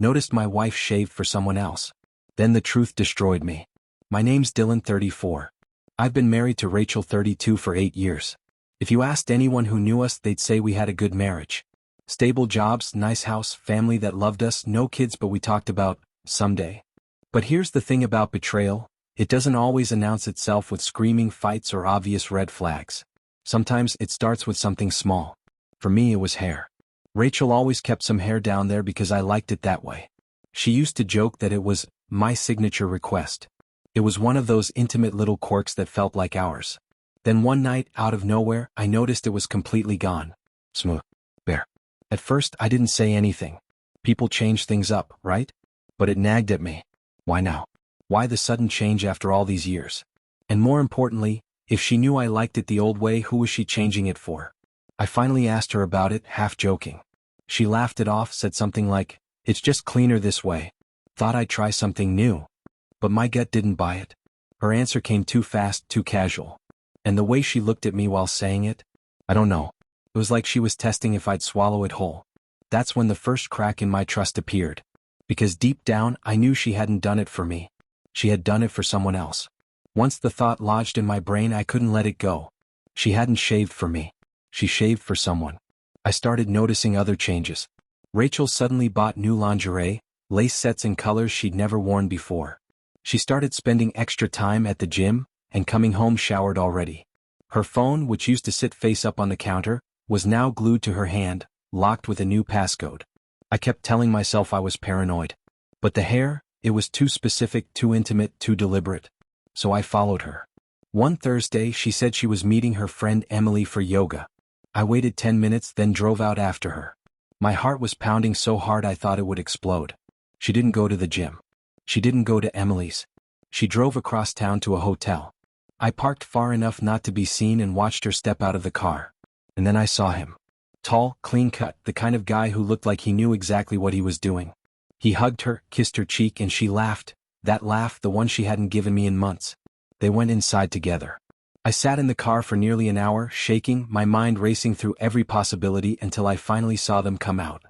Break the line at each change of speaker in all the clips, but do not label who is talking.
Noticed my wife shaved for someone else. Then the truth destroyed me. My name's Dylan, 34. I've been married to Rachel, 32, for 8 years. If you asked anyone who knew us, they'd say we had a good marriage. Stable jobs, nice house, family that loved us, no kids, but we talked about someday. But here's the thing about betrayal: it doesn't always announce itself with screaming fights or obvious red flags. Sometimes it starts with something small. For me, it was hair. Rachel always kept some hair down there because I liked it that way. She used to joke that it was my signature request. It was one of those intimate little quirks that felt like ours. Then one night, out of nowhere, I noticed it was completely gone. Smooth. Bare. At first, I didn't say anything. People change things up, right? But it nagged at me. Why now? Why the sudden change after all these years? And more importantly, if she knew I liked it the old way, who was she changing it for? I finally asked her about it, half joking. She laughed it off, said something like, "It's just cleaner this way." Thought I'd try something new. But my gut didn't buy it. Her answer came too fast, too casual. And the way she looked at me while saying it, I don't know. It was like she was testing if I'd swallow it whole. That's when the first crack in my trust appeared. Because deep down, I knew she hadn't done it for me. She had done it for someone else. Once the thought lodged in my brain, I couldn't let it go. She hadn't shaved for me. She shaved for someone. I started noticing other changes. Rachel suddenly bought new lingerie, lace sets in colors she'd never worn before. She started spending extra time at the gym, and coming home showered already. Her phone, which used to sit face up on the counter, was now glued to her hand, locked with a new passcode. I kept telling myself I was paranoid. But the hair, it was too specific, too intimate, too deliberate. So I followed her. One Thursday, she said she was meeting her friend Emily for yoga. I waited 10 minutes, then drove out after her. My heart was pounding so hard I thought it would explode. She didn't go to the gym. She didn't go to Emily's. She drove across town to a hotel. I parked far enough not to be seen and watched her step out of the car. And then I saw him. Tall, clean-cut, the kind of guy who looked like he knew exactly what he was doing. He hugged her, kissed her cheek, and she laughed. That laugh, the one she hadn't given me in months. They went inside together. I sat in the car for nearly an hour, shaking, my mind racing through every possibility until I finally saw them come out.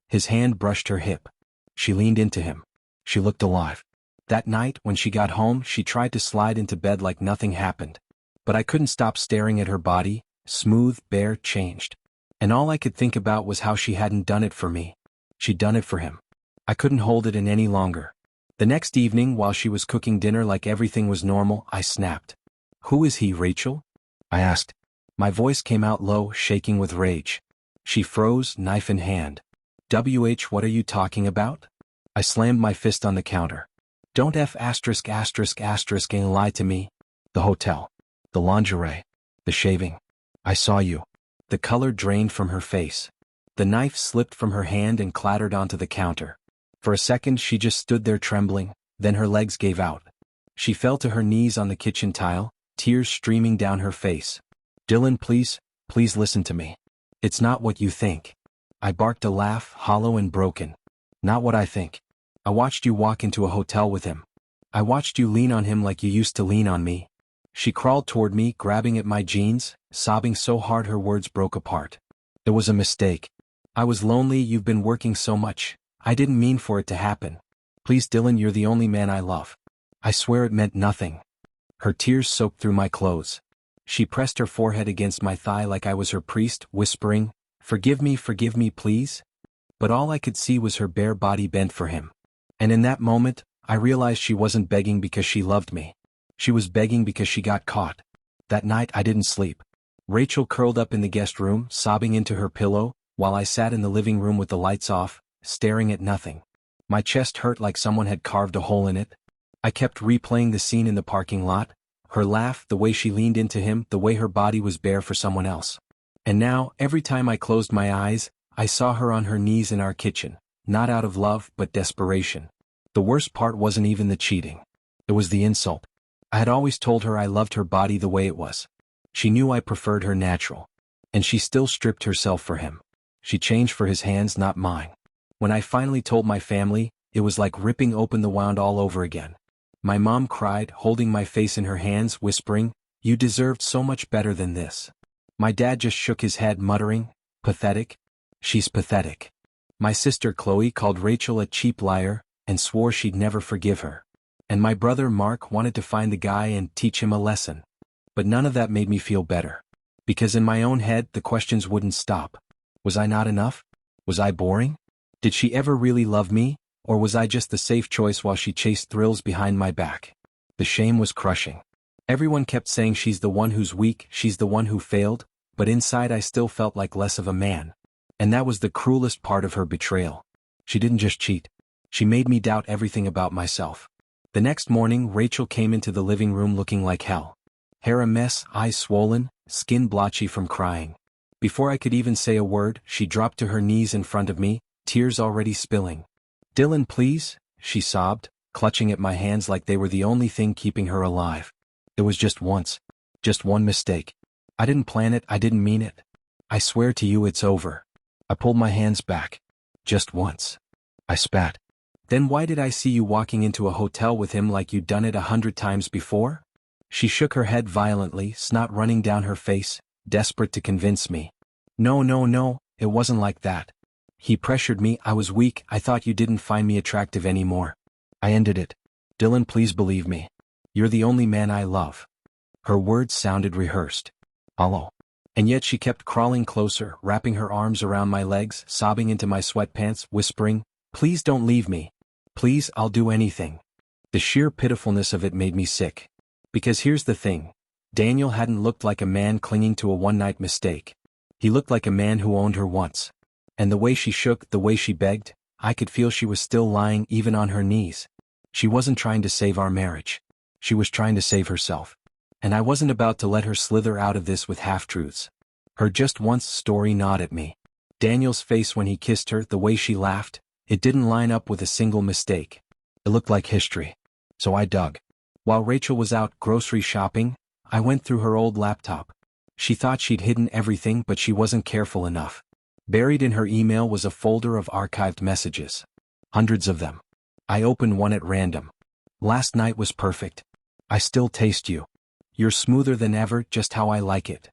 His hand brushed her hip. She leaned into him. She looked alive. That night, when she got home, she tried to slide into bed like nothing happened. But I couldn't stop staring at her body, smooth, bare, changed. And all I could think about was how she hadn't done it for me. She'd done it for him. I couldn't hold it in any longer. The next evening, while she was cooking dinner like everything was normal, I snapped. "Who is he, Rachel?" I asked. My voice came out low, shaking with rage. She froze, knife in hand. What are you talking about?" I slammed my fist on the counter. "Don't and lie to me." The hotel. The lingerie. The shaving. "I saw you." The color drained from her face. The knife slipped from her hand and clattered onto the counter. For a second she just stood there trembling, then her legs gave out. She fell to her knees on the kitchen tile, tears streaming down her face. "Dylan, please listen to me. It's not what you think." I barked a laugh, hollow and broken. "Not what I think. I watched you walk into a hotel with him. I watched you lean on him like you used to lean on me." She crawled toward me, grabbing at my jeans, sobbing so hard her words broke apart. "It was a mistake. I was lonely, you've been working so much. I didn't mean for it to happen. Please, Dylan, you're the only man I love." I swear it meant nothing. Her tears soaked through my clothes. She pressed her forehead against my thigh like I was her priest, whispering, forgive me, please." But all I could see was her bare body bent for him. And in that moment, I realized she wasn't begging because she loved me. She was begging because she got caught. That night I didn't sleep. Rachel curled up in the guest room, sobbing into her pillow, while I sat in the living room with the lights off, staring at nothing. My chest hurt like someone had carved a hole in it. I kept replaying the scene in the parking lot, her laugh, the way she leaned into him, the way her body was bare for someone else. And now, every time I closed my eyes, I saw her on her knees in our kitchen, not out of love, but desperation. The worst part wasn't even the cheating. It was the insult. I had always told her I loved her body the way it was. She knew I preferred her natural. And she still stripped herself for him. She changed for his hands, not mine. When I finally told my family, it was like ripping open the wound all over again. My mom cried, holding my face in her hands, whispering, "You deserved so much better than this." My dad just shook his head, muttering, "Pathetic? She's pathetic." My sister Chloe called Rachel a cheap liar and swore she'd never forgive her. And my brother Mark wanted to find the guy and teach him a lesson. But none of that made me feel better. Because in my own head the questions wouldn't stop. Was I not enough? Was I boring? Did she ever really love me, or was I just the safe choice while she chased thrills behind my back? The shame was crushing. Everyone kept saying she's the one who's weak, she's the one who failed, but inside I still felt like less of a man. And that was the cruelest part of her betrayal. She didn't just cheat. She made me doubt everything about myself. The next morning Rachel came into the living room looking like hell. Hair a mess, eyes swollen, skin blotchy from crying. Before I could even say a word, she dropped to her knees in front of me, tears already spilling. "Dylan, please," she sobbed, clutching at my hands like they were the only thing keeping her alive. It was just once. Just one mistake. I didn't plan it, I didn't mean it. I swear to you it's over. I pulled my hands back. Just once. I spat. "Then why did I see you walking into a hotel with him like you'd done it 100 times before?" She shook her head violently, snot running down her face, desperate to convince me. No, it wasn't like that. He pressured me, I was weak, I thought you didn't find me attractive anymore. I ended it. Dylan, please believe me. You're the only man I love. Her words sounded rehearsed. Hollow. And yet she kept crawling closer, wrapping her arms around my legs, sobbing into my sweatpants, whispering, "Please don't leave me. Please, I'll do anything." The sheer pitifulness of it made me sick. Because here's the thing. Daniel hadn't looked like a man clinging to a one-night mistake. He looked like a man who owned her once. And the way she shook, the way she begged, I could feel she was still lying even on her knees. She wasn't trying to save our marriage. She was trying to save herself. And I wasn't about to let her slither out of this with half-truths. Her just once story gnawed at me. Daniel's face when he kissed her, the way she laughed, it didn't line up with a single mistake. It looked like history. So I dug. While Rachel was out grocery shopping, I went through her old laptop. She thought she'd hidden everything, but she wasn't careful enough. Buried in her email was a folder of archived messages. Hundreds of them. I opened one at random. "Last night was perfect. I still taste you. You're smoother than ever, just how I like it.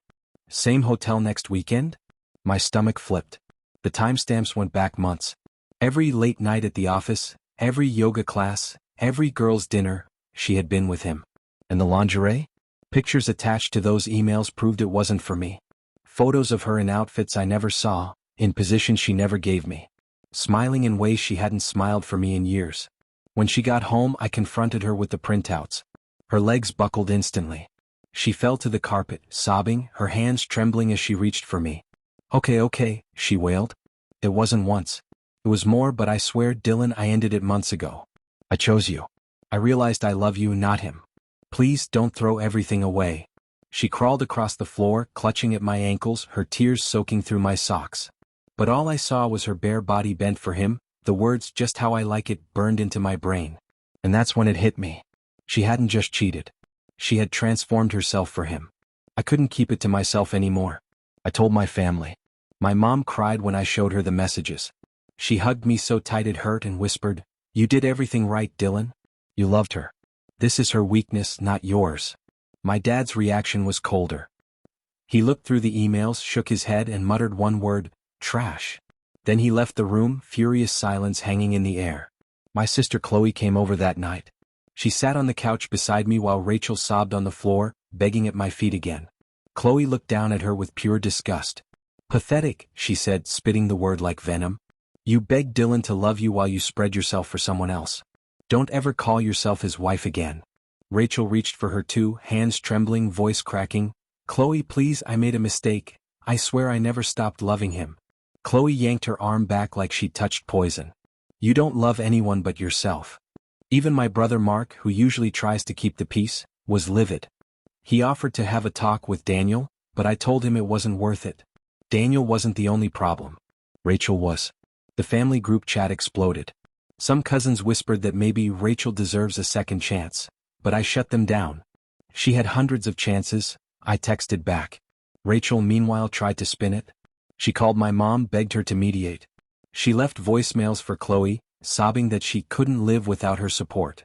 Same hotel next weekend?" My stomach flipped. The timestamps went back months. Every late night at the office, every yoga class, every girls' dinner, she had been with him. And the lingerie? Pictures attached to those emails proved it wasn't for me. Photos of her in outfits I never saw, in positions she never gave me. Smiling in ways she hadn't smiled for me in years. When she got home, I confronted her with the printouts. Her legs buckled instantly. She fell to the carpet, sobbing, her hands trembling as she reached for me. Okay, she wailed. It wasn't once. It was more, but I swear, Dylan, I ended it months ago. I chose you. I realized I love you, not him. Please don't throw everything away. She crawled across the floor, clutching at my ankles, her tears soaking through my socks. But all I saw was her bare body bent for him, the words "just how I like it" burned into my brain. And that's when it hit me. She hadn't just cheated. She had transformed herself for him. I couldn't keep it to myself anymore. I told my family. My mom cried when I showed her the messages. She hugged me so tight it hurt and whispered, "You did everything right, Dylan. You loved her. This is her weakness, not yours." My dad's reaction was colder. He looked through the emails, shook his head, and muttered one word, "Trash." Then he left the room, furious silence hanging in the air. My sister Chloe came over that night. She sat on the couch beside me while Rachel sobbed on the floor, begging at my feet again. Chloe looked down at her with pure disgust. "Pathetic," she said, spitting the word like venom. "You begged Dylan to love you while you spread yourself for someone else. Don't ever call yourself his wife again." Rachel reached for her too, hands trembling, voice cracking. "Chloe, please, I made a mistake. I swear I never stopped loving him." Chloe yanked her arm back like she'd touched poison. "You don't love anyone but yourself." Even my brother Mark, who usually tries to keep the peace, was livid. He offered to have a talk with Daniel, but I told him it wasn't worth it. Daniel wasn't the only problem. Rachel was. The family group chat exploded. Some cousins whispered that maybe Rachel deserves a second chance, but I shut them down. She had hundreds of chances, I texted back. Rachel meanwhile tried to spin it. She called my mom, begged her to mediate. She left voicemails for Chloe, sobbing that she couldn't live without her support.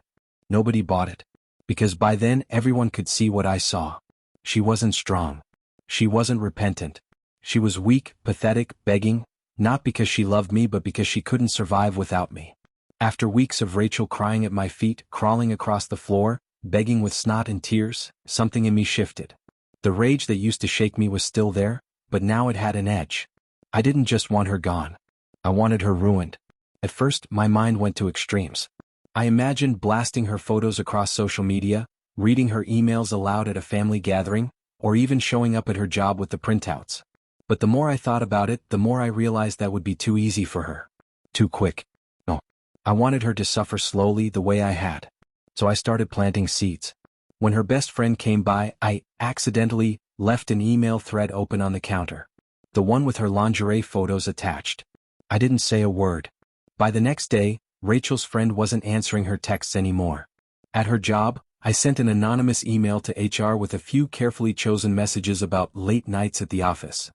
Nobody bought it. Because by then everyone could see what I saw. She wasn't strong. She wasn't repentant. She was weak, pathetic, begging, Not because she loved me but because she couldn't survive without me. After weeks of Rachel crying at my feet, crawling across the floor, begging with snot and tears, something in me shifted. The rage that used to shake me was still there, but now it had an edge. I didn't just want her gone. I wanted her ruined. At first, my mind went to extremes. I imagined blasting her photos across social media, reading her emails aloud at a family gathering, or even showing up at her job with the printouts. But the more I thought about it, the more I realized that would be too easy for her. Too quick. No. I wanted her to suffer slowly the way I had. So I started planting seeds. When her best friend came by, I accidentally left an email thread open on the counter. The one with her lingerie photos attached. I didn't say a word. By the next day, Rachel's friend wasn't answering her texts anymore. At her job, I sent an anonymous email to HR with a few carefully chosen messages about late nights at the office.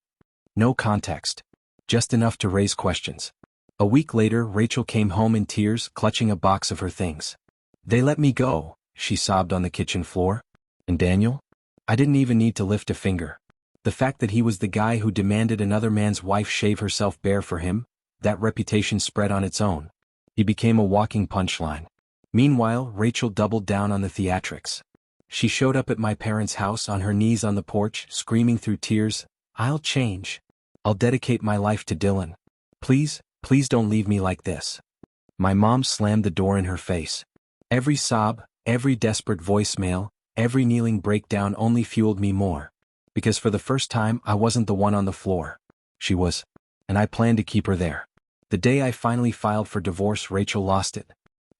No context. Just enough to raise questions. A week later, Rachel came home in tears, clutching a box of her things. "They let me go," she sobbed on the kitchen floor. "And Daniel? I didn't even need to lift a finger. The fact that he was the guy who demanded another man's wife shave herself bare for him, that reputation spread on its own. He became a walking punchline." Meanwhile, Rachel doubled down on the theatrics. She showed up at my parents' house on her knees on the porch, screaming through tears, "I'll change. I'll dedicate my life to Dylan. Please, please don't leave me like this." My mom slammed the door in her face. Every sob, every desperate voicemail, every kneeling breakdown only fueled me more. Because for the first time, I wasn't the one on the floor. She was. And I planned to keep her there. The day I finally filed for divorce, Rachel lost it.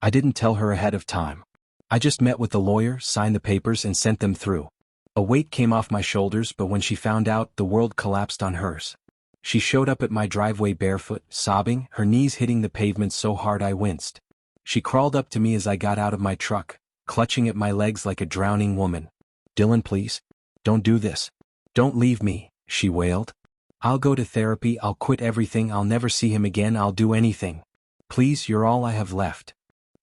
I didn't tell her ahead of time. I just met with the lawyer, signed the papers, and sent them through. A weight came off my shoulders, but when she found out, the world collapsed on hers. She showed up at my driveway barefoot, sobbing, her knees hitting the pavement so hard I winced. She crawled up to me as I got out of my truck, clutching at my legs like a drowning woman. "Dylan, please. Don't do this. Don't leave me," she wailed. "I'll go to therapy, I'll quit everything, I'll never see him again, I'll do anything. Please, you're all I have left."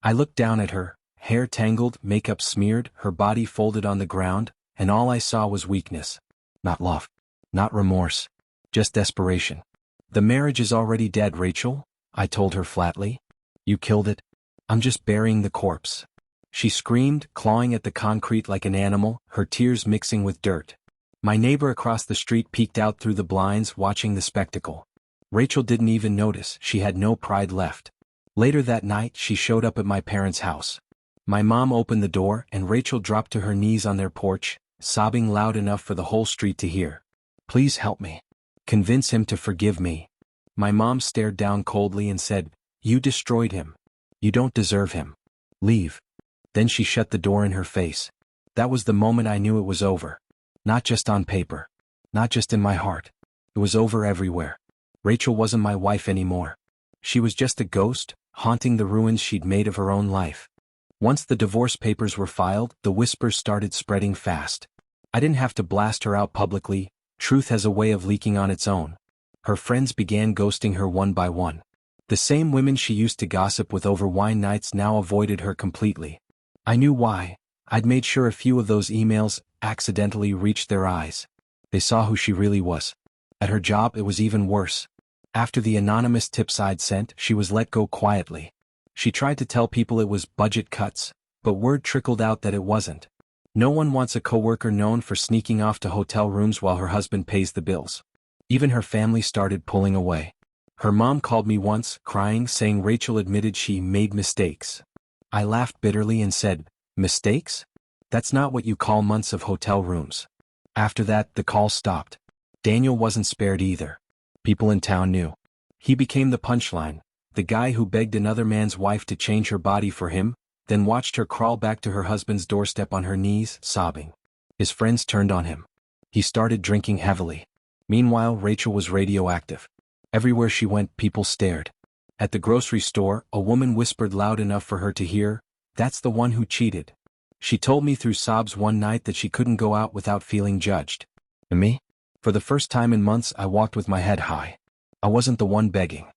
I looked down at her, hair tangled, makeup smeared, her body folded on the ground, and all I saw was weakness. Not love. Not remorse. Just desperation. "The marriage is already dead, Rachel," I told her flatly. "You killed it. I'm just burying the corpse." She screamed, clawing at the concrete like an animal, her tears mixing with dirt. My neighbor across the street peeked out through the blinds, watching the spectacle. Rachel didn't even notice, she had no pride left. Later that night, she showed up at my parents' house. My mom opened the door, and Rachel dropped to her knees on their porch, sobbing loud enough for the whole street to hear. "Please help me. Convince him to forgive me." My mom stared down coldly and said, "You destroyed him. You don't deserve him. Leave." Then she shut the door in her face. That was the moment I knew it was over. Not just on paper. Not just in my heart. It was over everywhere. Rachel wasn't my wife anymore. She was just a ghost, haunting the ruins she'd made of her own life. Once the divorce papers were filed, the whispers started spreading fast. I didn't have to blast her out publicly. Truth has a way of leaking on its own. Her friends began ghosting her one by one. The same women she used to gossip with over wine nights now avoided her completely. I knew why. I'd made sure a few of those emails accidentally reached their eyes. They saw who she really was. At her job, it was even worse. After the anonymous tips I'd sent, she was let go quietly. She tried to tell people it was budget cuts, but word trickled out that it wasn't. No one wants a coworker known for sneaking off to hotel rooms while her husband pays the bills. Even her family started pulling away. Her mom called me once, crying, saying Rachel admitted she made mistakes. I laughed bitterly and said, "Mistakes? That's not what you call months of hotel rooms." After that, the call stopped. Daniel wasn't spared either. People in town knew. He became the punchline, the guy who begged another man's wife to change her body for him, then watched her crawl back to her husband's doorstep on her knees, sobbing. His friends turned on him. He started drinking heavily. Meanwhile, Rachel was radioactive. Everywhere she went, people stared. At the grocery store, a woman whispered loud enough for her to hear, "That's the one who cheated." She told me through sobs one night that she couldn't go out without feeling judged. And me? For the first time in months, I walked with my head high. I wasn't the one begging.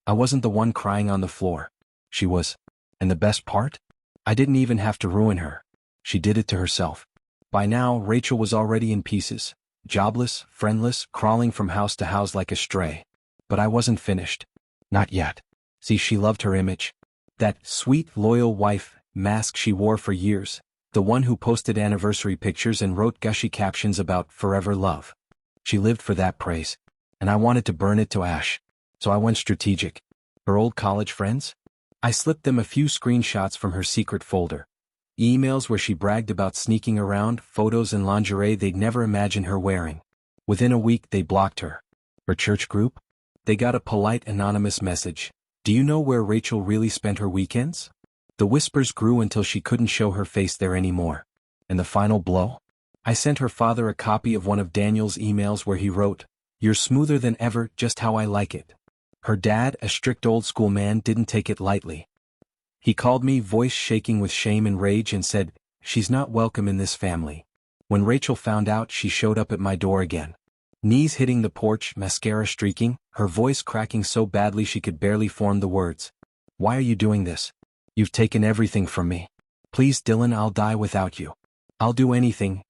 I wasn't the one crying on the floor. She was. And the best part? I didn't even have to ruin her. She did it to herself. By now, Rachel was already in pieces, jobless, friendless, crawling from house to house like a stray. But I wasn't finished. Not yet. See, she loved her image. That sweet, loyal wife mask she wore for years, the one who posted anniversary pictures and wrote gushy captions about forever love. She lived for that praise. And I wanted to burn it to ash. So I went strategic. Her old college friends? I slipped them a few screenshots from her secret folder. Emails where she bragged about sneaking around, photos and lingerie they'd never imagine her wearing. Within a week they blocked her. Her church group? They got a polite anonymous message. Do you know where Rachel really spent her weekends? The whispers grew until she couldn't show her face there anymore. And the final blow? I sent her father a copy of one of Daniel's emails where he wrote, "You're smoother than ever, just how I like it." Her dad, a strict old-school man, didn't take it lightly. He called me, voice shaking with shame and rage, and said, "She's not welcome in this family." When Rachel found out, she showed up at my door again. Knees hitting the porch, mascara streaking, her voice cracking so badly she could barely form the words. "Why are you doing this? You've taken everything from me. Please, Dylan, I'll die without you. I'll do anything,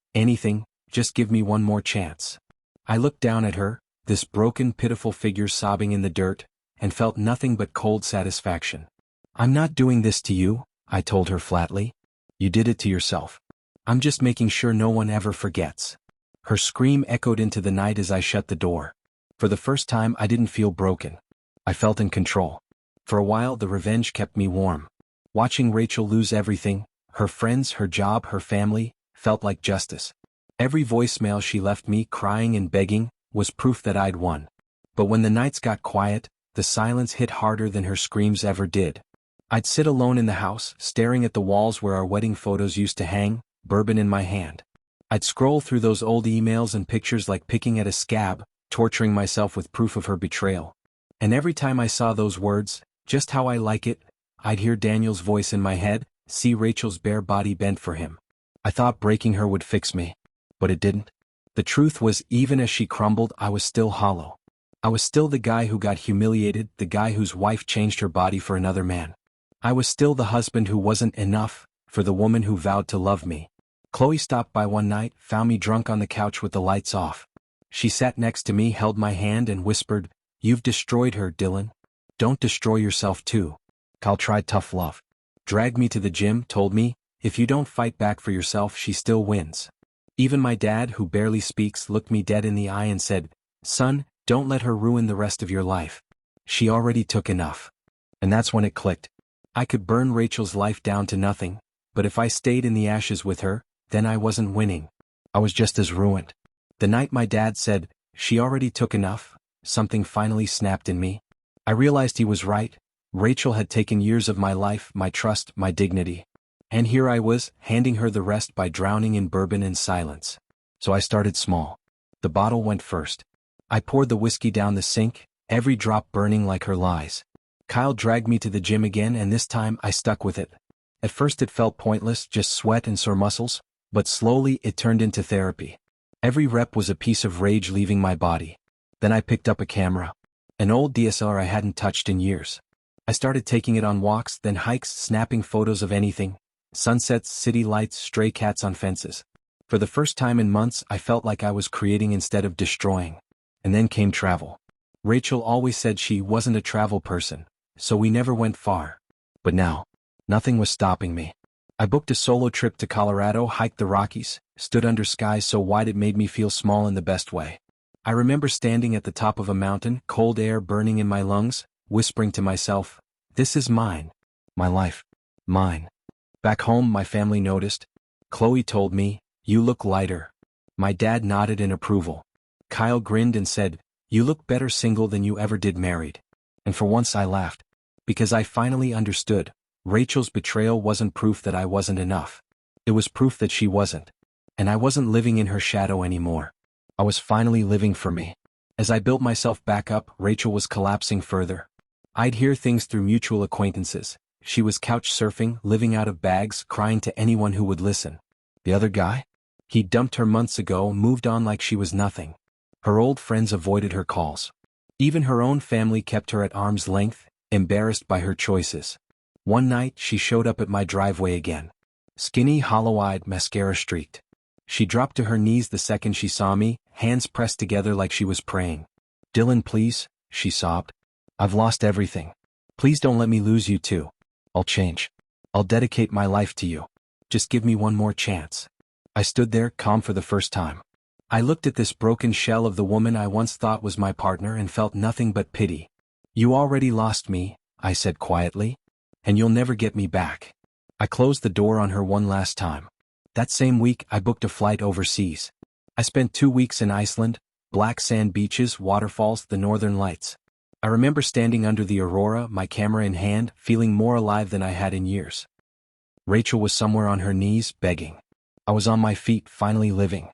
just give me one more chance." I looked down at her, this broken, pitiful figure sobbing in the dirt, and felt nothing but cold satisfaction. "I'm not doing this to you," I told her flatly. "You did it to yourself. I'm just making sure no one ever forgets." Her scream echoed into the night as I shut the door. For the first time, I didn't feel broken. I felt in control. For a while, the revenge kept me warm. Watching Rachel lose everything, her friends, her job, her family, felt like justice. Every voicemail she left me, crying and begging, was proof that I'd won. But when the nights got quiet, the silence hit harder than her screams ever did. I'd sit alone in the house, staring at the walls where our wedding photos used to hang, bourbon in my hand. I'd scroll through those old emails and pictures like picking at a scab, torturing myself with proof of her betrayal. And every time I saw those words, "just how I like it," I'd hear Daniel's voice in my head, see Rachel's bare body bent for him. I thought breaking her would fix me. But it didn't. The truth was, even as she crumbled, I was still hollow. I was still the guy who got humiliated, the guy whose wife changed her body for another man. I was still the husband who wasn't enough for the woman who vowed to love me. Chloe stopped by one night, found me drunk on the couch with the lights off. She sat next to me, held my hand and whispered, "You've destroyed her, Dylan. Don't destroy yourself too." I'll try tough love. Dragged me to the gym, told me, "If you don't fight back for yourself, she still wins." Even my dad, who barely speaks, looked me dead in the eye and said, "Son, don't let her ruin the rest of your life. She already took enough." And that's when it clicked. I could burn Rachel's life down to nothing, but if I stayed in the ashes with her, then I wasn't winning. I was just as ruined. The night my dad said, "She already took enough," something finally snapped in me. I realized he was right. Rachel had taken years of my life, my trust, my dignity. And here I was, handing her the rest by drowning in bourbon and silence. So I started small. The bottle went first. I poured the whiskey down the sink, every drop burning like her lies. Kyle dragged me to the gym again, and this time I stuck with it. At first it felt pointless, just sweat and sore muscles, but slowly it turned into therapy. Every rep was a piece of rage leaving my body. Then I picked up a camera. An old DSLR I hadn't touched in years. I started taking it on walks, then hikes, snapping photos of anything. Sunsets, city lights, stray cats on fences. For the first time in months, I felt like I was creating instead of destroying. And then came travel. Rachel always said she wasn't a travel person, so we never went far. But now, nothing was stopping me. I booked a solo trip to Colorado, hiked the Rockies, stood under skies so wide it made me feel small in the best way. I remember standing at the top of a mountain, cold air burning in my lungs, whispering to myself, "This is mine. My life. Mine." Back home, my family noticed. Chloe told me, "You look lighter." My dad nodded in approval. Kyle grinned and said, "You look better single than you ever did married." And for once I laughed. Because I finally understood. Rachel's betrayal wasn't proof that I wasn't enough. It was proof that she wasn't. And I wasn't living in her shadow anymore. I was finally living for me. As I built myself back up, Rachel was collapsing further. I'd hear things through mutual acquaintances. She was couch surfing, living out of bags, crying to anyone who would listen. The other guy? He dumped her months ago, moved on like she was nothing. Her old friends avoided her calls. Even her own family kept her at arm's length, embarrassed by her choices. One night, she showed up at my driveway again. Skinny, hollow-eyed, mascara-streaked. She dropped to her knees the second she saw me, hands pressed together like she was praying. "Dylan, please, she sobbed. I've lost everything. Please don't let me lose you too. I'll change. I'll dedicate my life to you. Just give me one more chance. I stood there, calm for the first time. I looked at this broken shell of the woman I once thought was my partner and felt nothing but pity. You already lost me, I said quietly. And you'll never get me back. I closed the door on her one last time. That same week, I booked a flight overseas. I spent 2 weeks in Iceland, black sand beaches, waterfalls, the northern lights. I remember standing under the aurora, my camera in hand, feeling more alive than I had in years. Rachel was somewhere on her knees, begging. I was on my feet, finally living.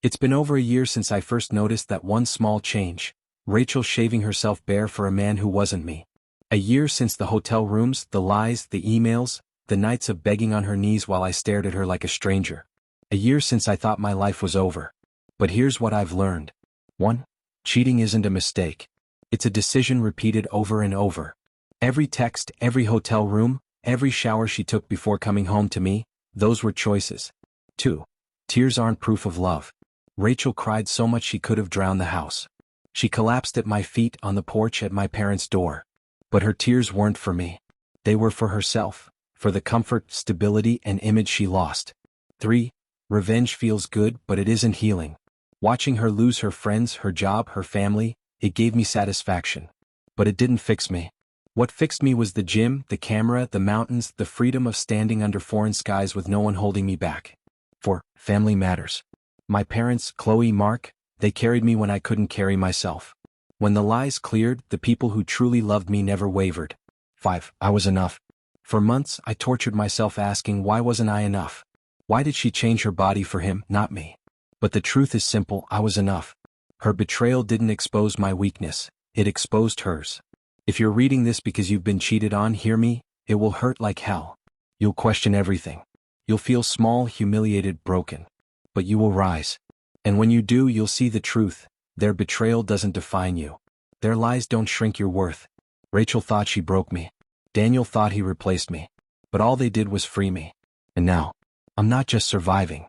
It's been over a year since I first noticed that one small change. Rachel shaving herself bare for a man who wasn't me. A year since the hotel rooms, the lies, the emails, the nights of begging on her knees while I stared at her like a stranger. A year since I thought my life was over. But here's what I've learned. 1. Cheating isn't a mistake. It's a decision repeated over and over. Every text, every hotel room, every shower she took before coming home to me, those were choices. 2. Tears aren't proof of love. Rachel cried so much she could have drowned the house. She collapsed at my feet on the porch at my parents' door. But her tears weren't for me. They were for herself, for the comfort, stability, and image she lost. 3. Revenge feels good, but it isn't healing. Watching her lose her friends, her job, her family, it gave me satisfaction. But it didn't fix me. What fixed me was the gym, the camera, the mountains, the freedom of standing under foreign skies with no one holding me back. 4. Family matters. My parents, Chloe, Mark, they carried me when I couldn't carry myself. When the lies cleared, the people who truly loved me never wavered. 5. I was enough. For months, I tortured myself asking, why wasn't I enough? Why did she change her body for him, not me? But the truth is simple, I was enough. Her betrayal didn't expose my weakness, it exposed hers. If you're reading this because you've been cheated on, hear me, it will hurt like hell. You'll question everything. You'll feel small, humiliated, broken. But you will rise. And when you do, you'll see the truth. Their betrayal doesn't define you. Their lies don't shrink your worth. Rachel thought she broke me. Daniel thought he replaced me. But all they did was free me. And now, I'm not just surviving.